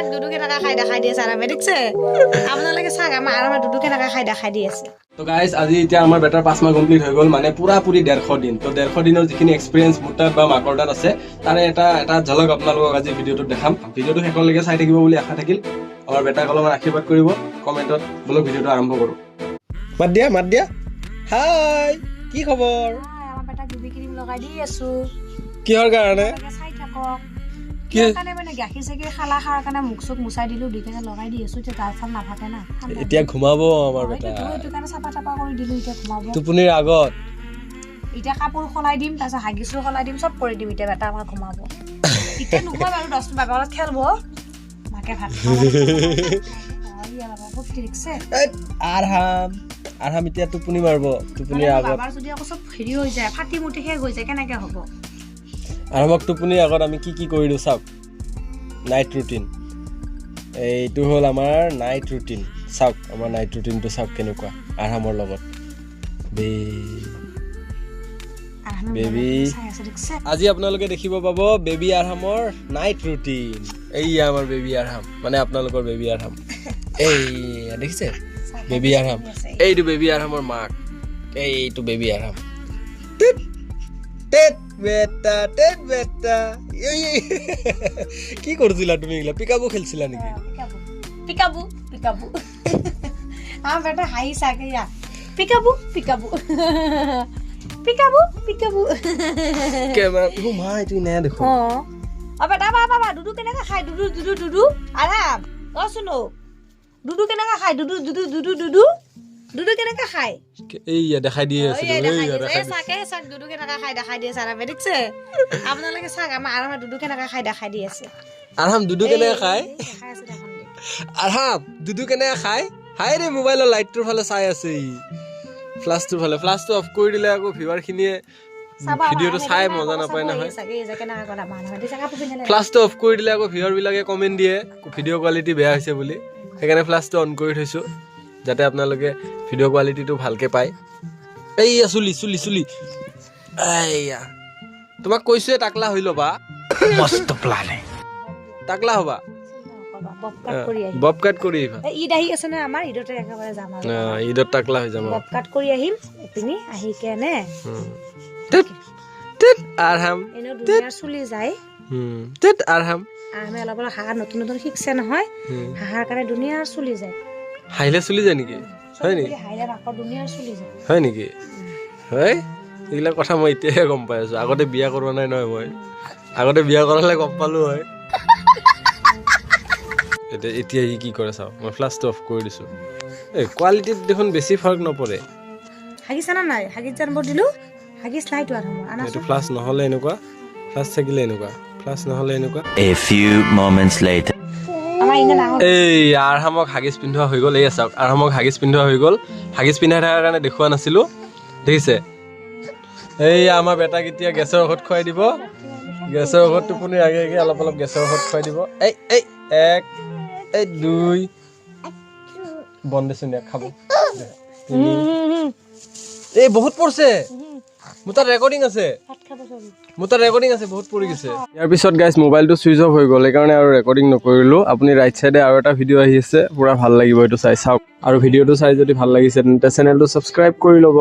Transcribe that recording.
চাক দুদু কেনেকা খাই দেখাই দি আছে আৰামে দেখছে আপোনালোকে চাক আমাৰ আৰামে দুদু কেনেকা খাই দেখাই দি আছে তো গাইজ আজি এতিয়া আমাৰ বেটাৰ 5 মাহ কমপ্লিট হৈ গ'ল মানে পুৰাপুৰি 150 দিন তো 150 দিনৰ যিখিনি এক্সপিৰিয়েঞ্চ মোৰ তাত বা মাকৰ তাত আছে তাৰে এটা ঝলক আপোনালোকক আজি ভিডিঅ'টোত দেখাম ভিডিঅ'টো শেষলৈকে চাই থাকিব বুলি আশা থাকিল আমাৰ বেটাক অলপমান আশীৰ্বাদ কৰিব কমেণ্টত বোলো ভিডিঅ'টো আৰম্ভ কৰোঁ মাত দিয়া হাই কি খবৰ আমাৰ বেটাক বিবি ক্ৰীম লগাই দি আছো কিহৰ কাৰণে চাই থাকক কিহৰ কাৰণে মানে গাখীৰ চাখীৰ খালা খাৰ কাৰণে মুখ চুখ মুচাই দিলো দি কেনে লগাই দি আছো এতিয়া গাল চাল নাথাকে না এতিয়া ঘুমাব আমাৰ বেটা এইটো কাৰণে চাপা কৰি দিলো এতিয়া ঘুমাব টোপনিৰ আগত এতিয়া কাপোৰ সলাই দিম তাৰপিছত হাগিছো সলাই দিম চব কৰি দিম এতিয়া বেটা আমাৰ ঘুমাব এতিয়া নুঘুমাই বাৰু 10 বাগলত খেলব মাকে ভাত আৰহাম এতিয়া টোপনি মাৰিব টোপনিৰ আগত বাবাৰ যদি আকৌ চব হেৰি হৈ যায় ফাটি মুটি শেষ হৈ যায় কেনেকে হ'ব আৰহামক টোপনিৰ আগত আমি কি কৰিলোঁ চাওক নাইট ৰুটিন এইটো হ'ল আমাৰ নাইট ৰুটিন চাওক আমাৰ নাইট ৰুটিনটো চাওক কেনেকুৱা আৰহামৰ লগত বেবী আজি আপোনালোকে দেখিব পাব বেবী আৰহামৰ নাইট ৰুটিন এইয়া আমাৰ বেবী আৰহাম মানে আপোনালোকৰ বেবী আৰহাম এইয়া দেখিছে বেবী আৰহাম এইটো বেবী আৰহামৰ মাক এইটো বেবী আৰহাম বেটা কি কৰিছিলা তুমি এইগিলা পিকাবু খেলছিলা নেকি পিকাবু আমাৰ বেটা হাঁহি চাকে ইয়া পিকাবু কেমেৰা ও মা এইটো নাই দেখো অ বেটা বাবা দুদু কেনেকা খাই দুদু আৰাম অ শুনো দুদু কেনেকা খাই দুদু কেনেকা খাই এইয়া দেখাই দি আছে চাক দুদু কেনেকা খাই দেখাই দি আছে আৰামে দেখছে আপোনালোকে চাক আমাৰ আৰামে দুদু কেনেকা খাই দেখাই দি আছে আৰহাম দুদু কেনেকা খাই আৰহাম দুদু কেনেকা খাই হাই ৰে মোবাইলৰ লাইটটোৰ ফালে চাই আছে ফ্লাছটো অফ কৰি দিলে আকৌ ভিউৱাৰ খিনিয়ে ভিডিঅ'টো চাই মজা নাপায় নহয় ফ্লাছটো অফ কৰি দিলে আকৌ ভিউৱাৰ বিলাকে কমেণ্ট দিয়ে ভিডিঅ' কোৱালিটি বেয়া হৈছে বুলি সেইকাৰণে ফ্লাছটো অন কৰি থৈছো যাতে আপোনালোকে ভিডিঅ' কোৱালিটিটো ভালকে পায় এইয়া চুলি এইয়া তোমাক কৈছোৱে টাকলা হৈ ল'বা মস্ত প্লান টাকলা হ'বা বব কাট কৰি আহিবা ঈদ আহি আছে ন আমাৰ ঈদতে একেবাৰে যাম আৰু ঈদত টাকলা হৈ যাম বব কাট কৰি আহিম এপিনি আহি কেনে আৰহাম এনে দুনিয়াৰ চুলি যায় আৰহামে অলপ হাঁহ নতুন শিকছে নহয় হাঁহাৰ কাৰণে দুনিয়াৰ চুলি যায় হাইলে চুলি যায় নেকি হয় নেকি হাইলে বাকৰ দুনিয়াৰ চুলি যায় হয় নেকি হয় এইবিলাক কথা মই এতিয়াহে গম পাই আছো আগতে বিয়া কৰোৱা নাই নহয় মই আগতে বিয়া কৰালে গম পালো হয় এতিয়া ই কি কৰে চাওঁ মই ফ্লাছটো অফ কৰি দিছো এই কোৱালিটিত দেখোন বেছি ফাৰক নপৰে হাগিছ না নাই হাগিছ জানব দিলো হাগিছ নাই তো এইটো ফ্লাছ নহ'লে এনেকুৱা ফ্লাছ থাকিলে এনেকুৱা ফ্লাছ নহ'লে এনেকুৱা A few moments later এই আৰহামক হাগিছ পিন্ধোৱা হৈ গ'ল এই চাওক আৰহামক হাগিছ পিন্ধোৱা হৈ গ'ল হাগিছ পিন্ধাই থকাৰ কাৰণে দেখুওৱা নাছিলো দেখিছে এই আমাৰ বেটাক এতিয়া গেছৰ ঔষধ খুৱাই দিব গেছৰ ঔষধ টোপনিৰ আগে অলপ গেছৰ ঔষধ খুৱাই দিব এই 2 বন্ধেচোন খাব এই বহুত পড়ছে মোৰ তাত ৰেকৰ্ডিং আছে বহুত পৰি গৈছে ইয়াৰ পিছত গাইজ মোবাইলটো চুইচ অফ হৈ গ'ল সেইকাৰণে আৰু ৰেকৰ্ডিং নকৰিলোঁ আপুনি ৰাইট চাইডে আৰু এটা ভিডিঅ' আহি আছে পুৰা ভাল লাগিব এইটো চাই চাওক আৰু ভিডিঅ'টো চাই যদি ভাল লাগিছে তেন্তে চেনেলটো ছাবস্ক্ৰাইব কৰি ল'ব